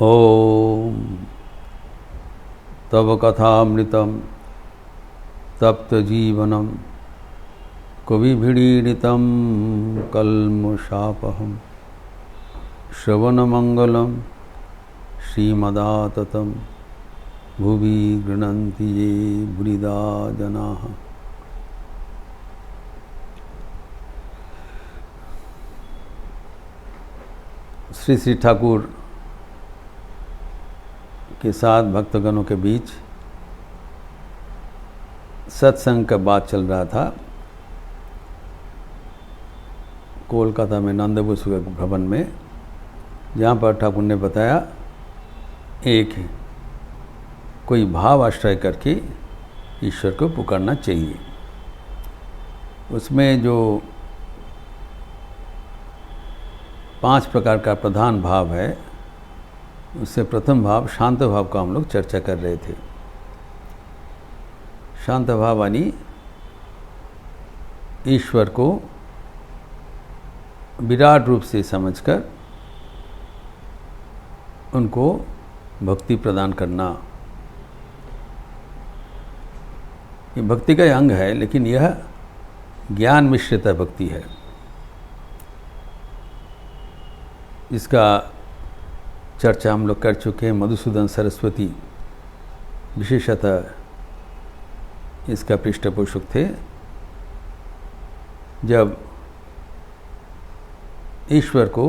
ओम तव कथामृतम तप्तजीवनम कविभिडीडितं कल्मषापहं श्रवणमंगलं श्रीमदाततं भुवि गृह्णन्ति ये बुलिदा जनाः। श्री श्री ठाकुर के साथ भक्तगणों के बीच सत्संग का बात चल रहा था। कोलकाता में नंदबुस भवन में, जहाँ पर ठाकुर ने बताया एक कोई भाव आश्रय करके ईश्वर को पुकारना चाहिए। उसमें जो 5 प्रकार का प्रधान भाव है, उससे प्रथम भाव शांत भाव का हम लोग चर्चा कर रहे थे। शांत भाव यानी ईश्वर को विराट रूप से समझकर उनको भक्ति प्रदान करना। ये भक्ति का अंग है, लेकिन यह ज्ञान मिश्रित भक्ति है। इसका चर्चा हम लोग कर चुके हैं। मधुसूदन सरस्वती विशेषतः इसका पृष्ठपोषक थे। जब ईश्वर को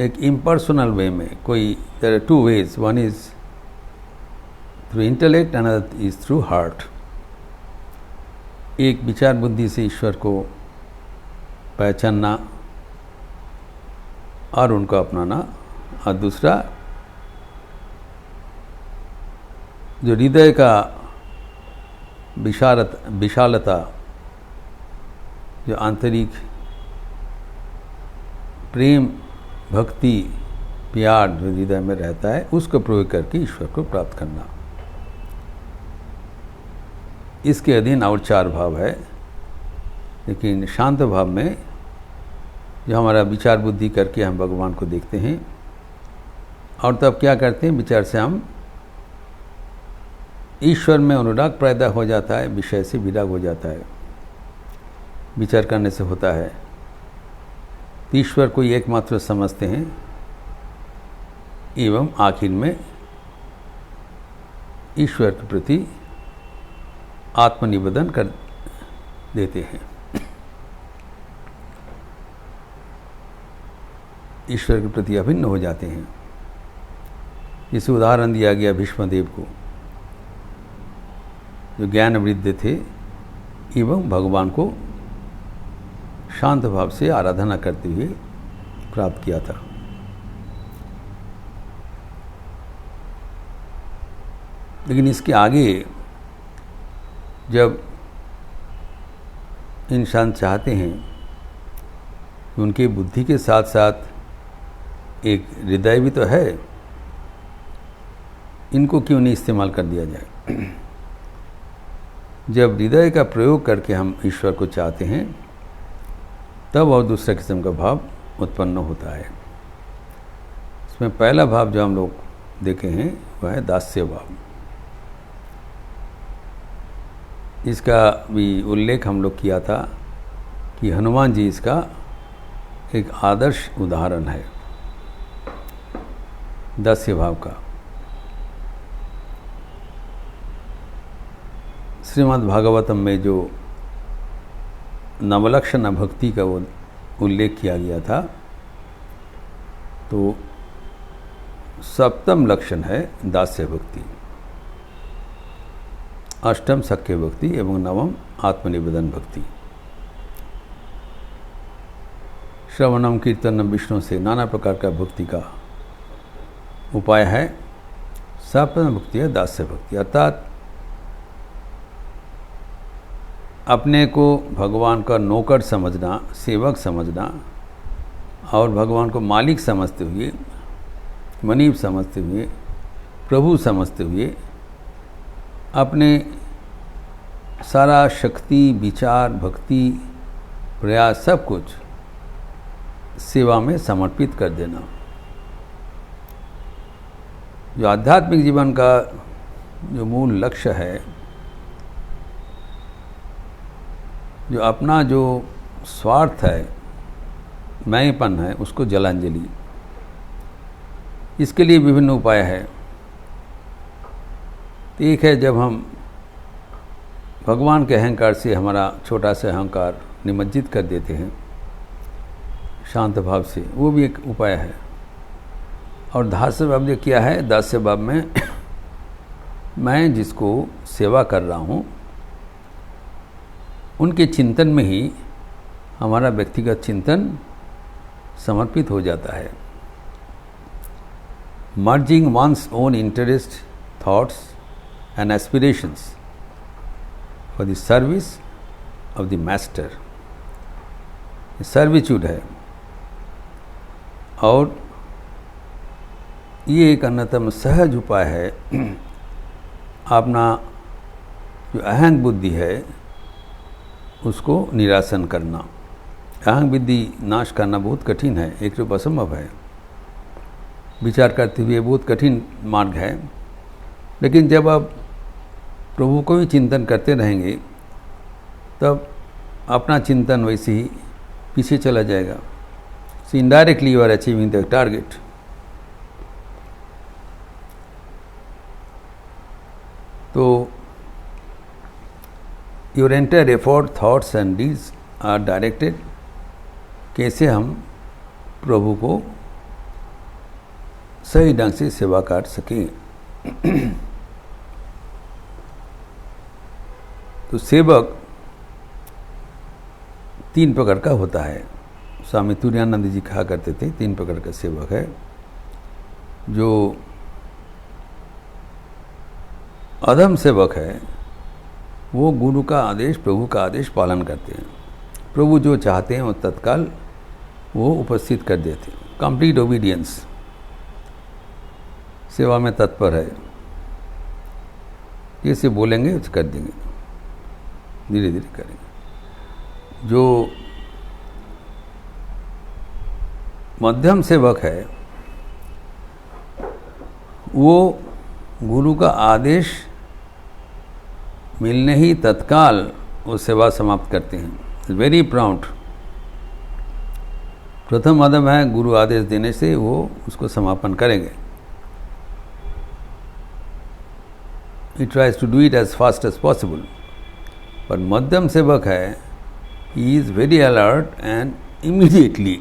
एक इम्पर्सनल वे में कोई, there are 2 ways, one is through intellect, another is through heart। एक विचार बुद्धि से ईश्वर को पहचानना और उनको अपनाना, और दूसरा जो हृदय का विशालता, जो आंतरिक प्रेम भक्ति प्यार जो हृदय में रहता है, उसको प्रयोग करके ईश्वर को प्राप्त करना। इसके अधीन और 4 भाव है। लेकिन शांत भाव में जो हमारा विचार बुद्धि करके हम भगवान को देखते हैं, और तब क्या करते हैं, विचार से हम ईश्वर में अनुराग पैदा हो जाता है, विषय से विराग हो जाता है। विचार करने से होता है। ईश्वर को एकमात्र समझते हैं एवं आखिर में ईश्वर के प्रति आत्मनिवेदन कर देते हैं। ईश्वर के प्रति अभिन्न हो जाते हैं। इसे उदाहरण दिया गया भीष्मदेव को, जो ज्ञान वृद्ध थे एवं भगवान को शांत भाव से आराधना करते हुए प्राप्त किया था। लेकिन इसके आगे जब इंसान चाहते हैं कि उनके बुद्धि के साथ साथ एक हृदय भी तो है, इनको क्यों नहीं इस्तेमाल कर दिया जाए। जब हृदय का प्रयोग करके हम ईश्वर को चाहते हैं, तब और दूसरा किस्म का भाव उत्पन्न होता है। इसमें पहला भाव जो हम लोग देखे हैं वह है दास्य भाव। इसका भी उल्लेख हम लोग किया था कि हनुमान जी इसका एक आदर्श उदाहरण है, दास्य भाव का। श्रीमद् भागवतम में जो नवलक्षण भक्ति का वो उल्लेख किया गया था, तो 7म लक्षण है दास्य भक्ति, 8म सख्य भक्ति एवं 9म आत्मनिवेदन भक्ति। श्रवणम कीर्तनम विष्णु से नाना प्रकार का भक्ति का उपाय है। 7म भक्ति है दास्य भक्ति, अर्थात अपने को भगवान का नौकर समझना, सेवक समझना, और भगवान को मालिक समझते हुए, मनीब समझते हुए, प्रभु समझते हुए अपने सारा शक्ति, विचार, भक्ति, प्रयास सब कुछ सेवा में समर्पित कर देना। जो आध्यात्मिक जीवन का जो मूल लक्ष्य है, जो अपना जो स्वार्थ है, मैंपन है, उसको जलांजलि, इसके लिए विभिन्न उपाय है। एक है जब हम भगवान के अहंकार से हमारा छोटा सा अहंकार निमज्जित कर देते हैं शांत भाव से, वो भी एक उपाय है। और दास्य भाव ने किया है, दास्य भाव में मैं जिसको सेवा कर रहा हूँ उनके चिंतन में ही हमारा व्यक्तिगत चिंतन समर्पित हो जाता है। Merging one's own interest, thoughts and aspirations for the service of the master, servitude है। और ये एक अन्यतम सहज उपाय है अपना जो अहंग बुद्धि है उसको निरासन करना। अहंग बुद्धि नाश करना बहुत कठिन है, एक रूप असंभव है, विचार करते हुए बहुत कठिन मार्ग है। लेकिन जब आप प्रभु को ही चिंतन करते रहेंगे तब अपना चिंतन वैसे ही पीछे चला जाएगा। So indirectly you are achieving the target. तो your entire effort, thoughts and deeds are directed, कैसे हम प्रभु को सही ढंग से सेवा कर सकें। तो सेवक तीन प्रकार का होता है। स्वामी तुरानंद जी कहा करते थे, तीन प्रकार का सेवक है। जो अधम सेवक है वो गुरु का आदेश, प्रभु का आदेश पालन करते हैं। प्रभु जो चाहते हैं वो तत्काल वो उपस्थित कर देते हैं। कंप्लीट ओबीडियंस, सेवा में तत्पर है, जैसे बोलेंगे उसे कर देंगे, धीरे धीरे करेंगे। जो मध्यम सेवक है वो गुरु का आदेश मिलने ही तत्काल वो सेवा समाप्त करते हैं। Very prompt. प्रथम अदम है, गुरु आदेश देने से वो उसको समापन करेंगे। He tries to do it as fast as possible. पर मध्यम सेवक है, he is very alert and immediately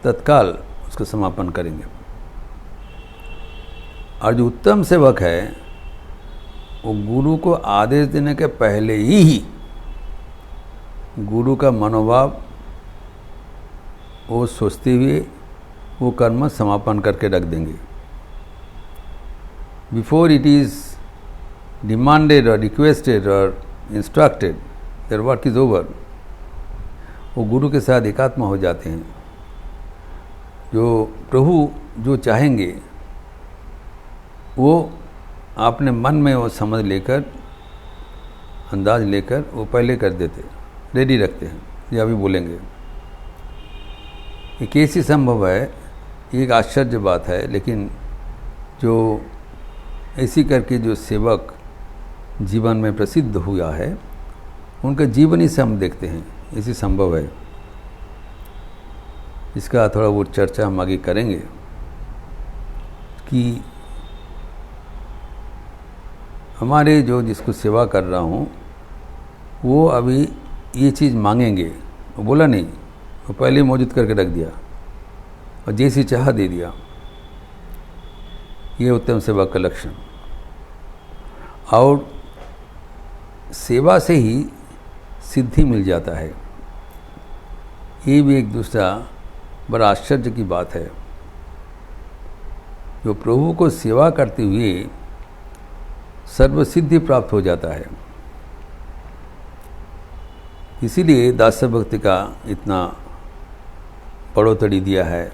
तत्काल उसको समापन करेंगे। और जो उत्तम सेवक है वो गुरु को आदेश देने के पहले ही गुरु का मनोभाव वो सोचते हुए वो कर्म समापन करके रख देंगे। बिफोर इट इज डिमांडेड और रिक्वेस्टेड और instructed, their work is over. वो गुरु के साथ एकात्म हो जाते हैं। जो प्रभु जो चाहेंगे वो आपने मन में वो समझ लेकर, अंदाज लेकर वो पहले कर देते, रेडी रखते हैं, या अभी बोलेंगे। ये कैसे संभव है, एक आश्चर्य बात है। लेकिन जो ऐसी करके जो सेवक जीवन में प्रसिद्ध हुआ है उनका जीवन ही से हम देखते हैं, ऐसी संभव है। इसका थोड़ा बहुत चर्चा हम आगे करेंगे कि हमारे जो जिसको सेवा कर रहा हूँ वो अभी ये चीज़ मांगेंगे, वो बोला नहीं, वो पहले मौजूद करके रख दिया और जैसी चाह दे दिया। ये उत्तम सेवा का लक्षण। और सेवा से ही सिद्धि मिल जाता है, ये भी एक दूसरा बड़ा आश्चर्य की बात है। जो प्रभु को सेवा करते हुए सर्वसिद्धि प्राप्त हो जाता है। इसीलिए दास्य भक्ति का इतना बढ़ोतरी दिया है,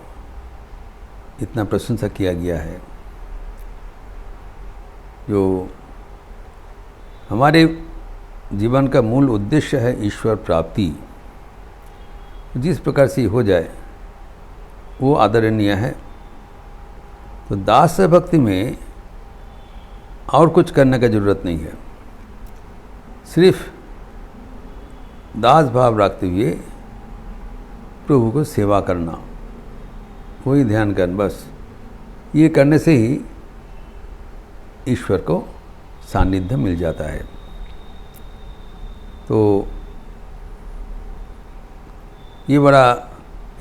इतना प्रशंसा किया गया है। जो हमारे जीवन का मूल उद्देश्य है ईश्वर प्राप्ति, जिस प्रकार से हो जाए वो आदरणीय है। तो दास भक्ति में और कुछ करने की ज़रूरत नहीं है, सिर्फ दास भाव रखते हुए प्रभु को सेवा करना, वही ध्यान करना, बस ये करने से ही ईश्वर को सानिध्य मिल जाता है। तो ये बड़ा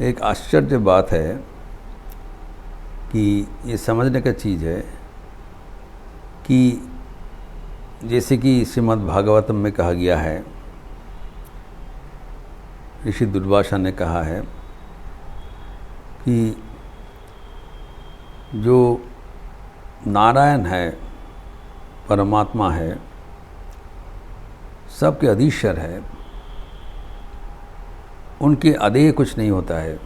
एक आश्चर्य बात है कि ये समझने का चीज़ है कि जैसे कि श्रीमद् भागवतम में कहा गया है, ऋषि दुर्वासा ने कहा है कि जो नारायण है, परमात्मा है, सबके अधीश्वर है, उनके अधेय कुछ नहीं होता है।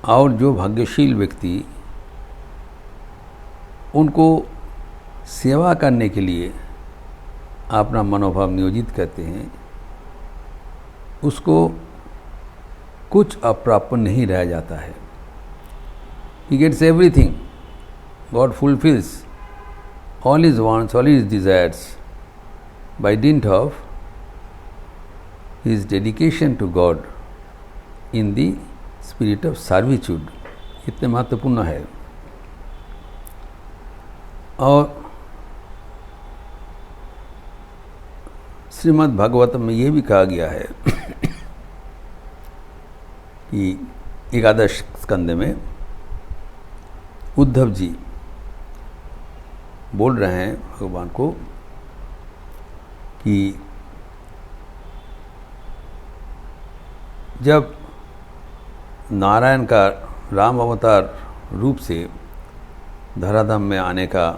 और जो भाग्यशील व्यक्ति उनको सेवा करने के लिए अपना मनोभाव नियोजित करते हैं, उसको कुछ अप्राप्त नहीं रह जाता है। He gets everything. God fulfills all his wants, all his desires by dint of his dedication to God in the spirit of servitude. इतने महत्वपूर्ण है। और श्रीमद् भागवतम में ये भी कहा गया है कि 11 स्कंद में उद्धव जी बोल रहे हैं भगवान को कि जब नारायण का राम अवतार रूप से धराधाम में आने का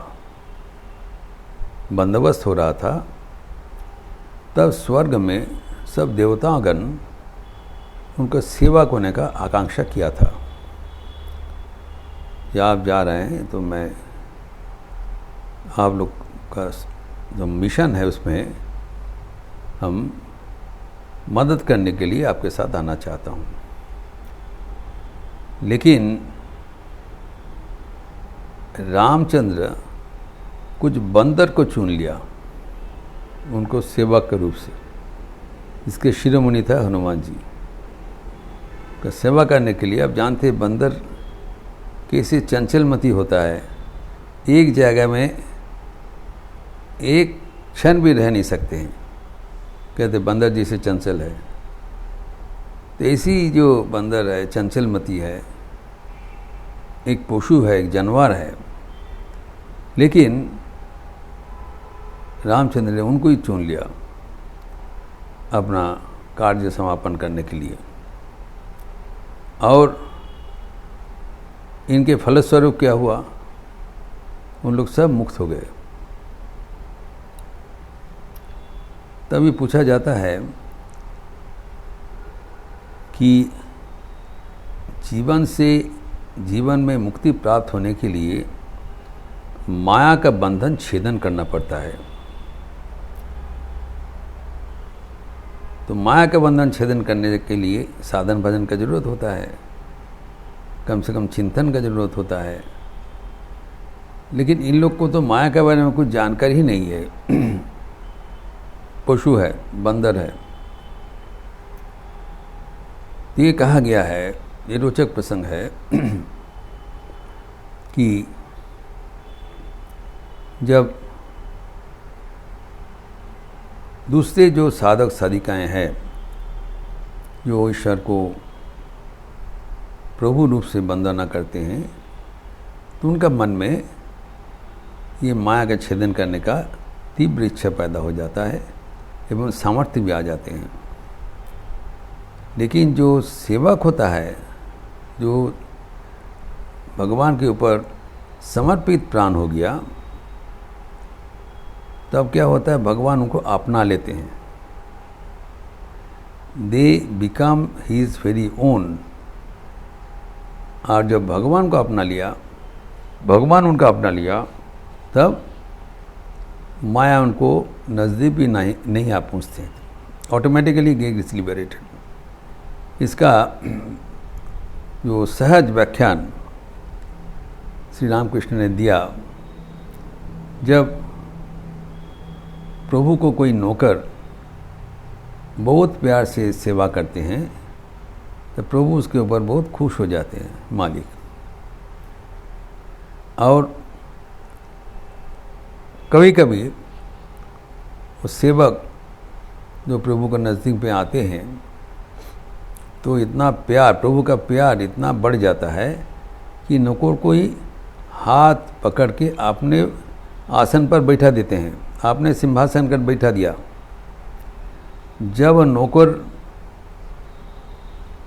बंदोबस्त हो रहा था, तब स्वर्ग में सब देवतागण उनका सेवक होने का आकांक्षा किया था। या आप जा रहे हैं तो मैं आप लोग का जो मिशन है उसमें हम मदद करने के लिए आपके साथ आना चाहता हूँ। लेकिन रामचंद्र कुछ बंदर को चुन लिया उनको सेवक के रूप से। इसके शिरोमणि था हनुमान जी का सेवा करने के लिए। आप जानते हैं बंदर कैसे चंचलमती होता है, एक जगह में एक क्षण भी रह नहीं सकते हैं। कहते बंदर जैसे चंचल है, तो ऐसी जो बंदर है चंचलमती है, एक पशु है, एक जानवर है, लेकिन रामचंद्र ने उनको ही चुन लिया अपना कार्य समापन करने के लिए। और इनके फलस्वरूप क्या हुआ, उन लोग सब मुक्त हो गए। तभी पूछा जाता है कि जीवन में मुक्ति प्राप्त होने के लिए माया का बंधन छेदन करना पड़ता है। तो माया का बंधन छेदन करने के लिए साधन भजन का जरूरत होता है, कम से कम चिंतन का जरूरत होता है। लेकिन इन लोग को तो माया के बारे में कुछ जानकारी ही नहीं है। पशु है, बंदर है। तो ये कहा गया है, ये रोचक प्रसंग है कि जब दूसरे जो साधक साधिकाएं हैं जो ईश्वर को प्रभु रूप से वंदना करते हैं, तो उनका मन में ये माया का छेदन करने का तीव्र इच्छा पैदा हो जाता है एवं सामर्थ्य भी आ जाते हैं। लेकिन जो सेवक होता है, जो भगवान के ऊपर समर्पित प्राण हो गया, तब क्या होता है, भगवान उनको अपना लेते हैं। They become his very own. और जब भगवान को अपना लिया, भगवान उनका अपना लिया, तब माया उनको नज़दीक भी नहीं आ पहुँचते, ऑटोमेटिकली गेट्स लिबरेटेड। इसका जो सहज व्याख्यान श्री रामकृष्ण ने दिया। जब प्रभु को कोई नौकर बहुत प्यार से सेवा करते हैं तो प्रभु उसके ऊपर बहुत खुश हो जाते हैं, मालिक। और कभी कभी वो सेवक जो प्रभु के नज़दीक पे आते हैं तो इतना प्यार, प्रभु का प्यार इतना बढ़ जाता है कि नौकर को ही हाथ पकड़ के अपने आसन पर बैठा देते हैं, आपने सिंहासन कर बैठा दिया। जब नौकर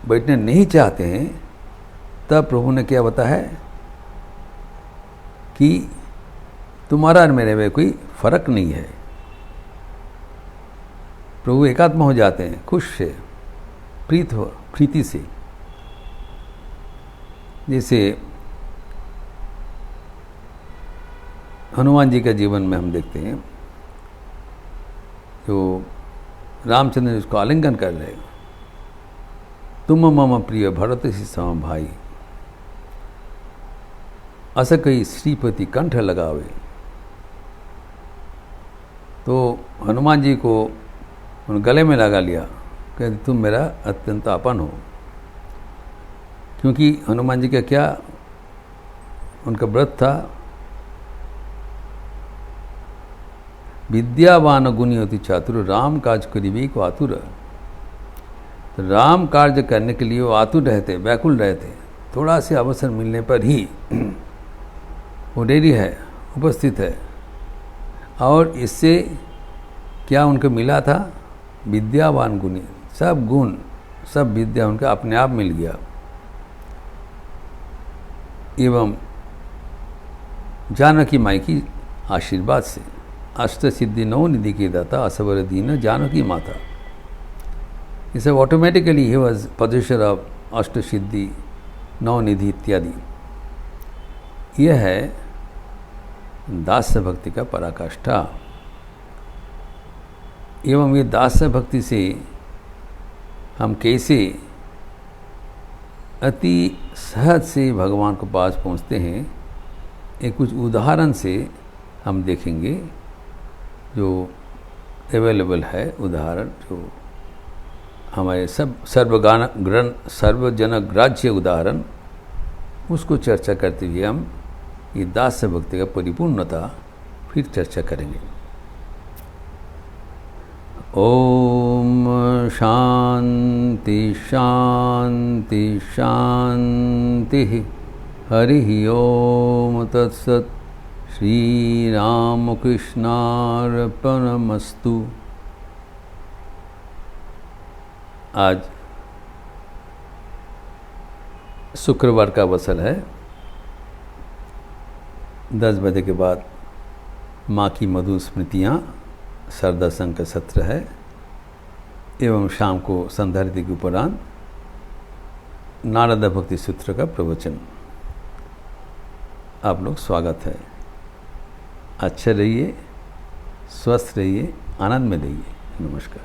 बैठने नहीं चाहते हैं तब प्रभु ने क्या बताया है कि तुम्हारा और मेरे में कोई फर्क नहीं है। प्रभु एकात्म हो जाते हैं, खुश से, प्रीति से। जैसे हनुमान जी के जीवन में हम देखते हैं, जो रामचंद्र उसको आलिंगन कर रहे, तुम मम प्रिय भरत सी सम भाई, अस कई श्रीपति कंठ लगावे। तो हनुमान जी को उन गले में लगा लिया, कहते तुम मेरा अत्यंत आपन हो। क्योंकि हनुमान जी का क्या उनका व्रत था, विद्यावान गुणी अति चातुर, राम काज करीबी को आतुर। तो राम कार्य करने के लिए वो आतुर रहते, व्याकुल रहते। थोड़ा से अवसर मिलने पर ही वो डेरी है, उपस्थित है। और इससे क्या उनको मिला था, विद्यावान गुणी, सब गुण सब विद्या उनका अपने आप मिल गया। एवं जानकी माई की आशीर्वाद से, अष्ट सिद्धि नौ निधि की दाता असवर दीन जानकी माता। इसे automatically he was possessor of अष्ट सिद्धि नौ निधि इत्यादि। यह है दास्य भक्ति का पराकाष्ठा। एवं ये दास्य भक्ति से हम कैसे अति सहज से भगवान के पास पहुँचते हैं, एक कुछ उदाहरण से हम देखेंगे। जो अवेलेबल है उदाहरण, जो हमारे सर्वजन ग्राह्य उदाहरण, उसको चर्चा करते हुए हम ये दास्य भक्ति का परिपूर्णता फिर चर्चा करेंगे। ओम शांति शांति शांति। हरि ओम तत्सत। श्री रामकृष्णार्पणमस्तु। आज शुक्रवार का अवसर है। 10 बजे के बाद माँ की मधुर स्मृतियाँ शारदा संघ का सत्र है, एवं शाम को संध्यारती के उपरांत नारद भक्ति सूत्र का प्रवचन। आप लोग स्वागत है। अच्छे रहिए, स्वस्थ रहिए, आनंद में रहिए। नमस्कार।